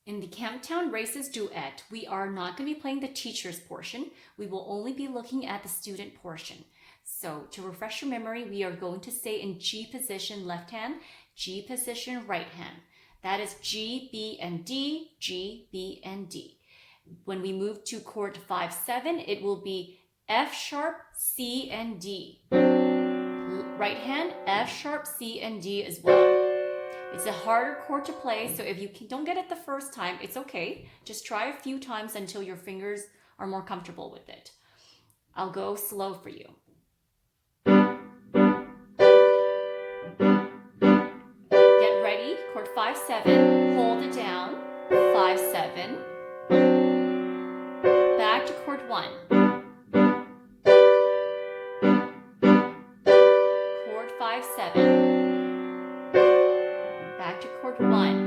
In the Camptown Races Duet, we are not going to be playing the teacher's portion. We will only be looking at the student portion. So to refresh your memory, we are going to say in G position left hand, G position right hand. That is G, B, and D, G, B, and D. When we move to chord 5-7, it will be F sharp, C, and D. Right hand, F sharp, C, and D as well. It's a harder chord to play, so if you don't get it the first time, it's okay. Just try a few times until your fingers are more comfortable with it. I'll go slow for you. Get ready, chord 5-7, hold it down, 5-7, back to chord 1, chord 5-7, back to chord 1,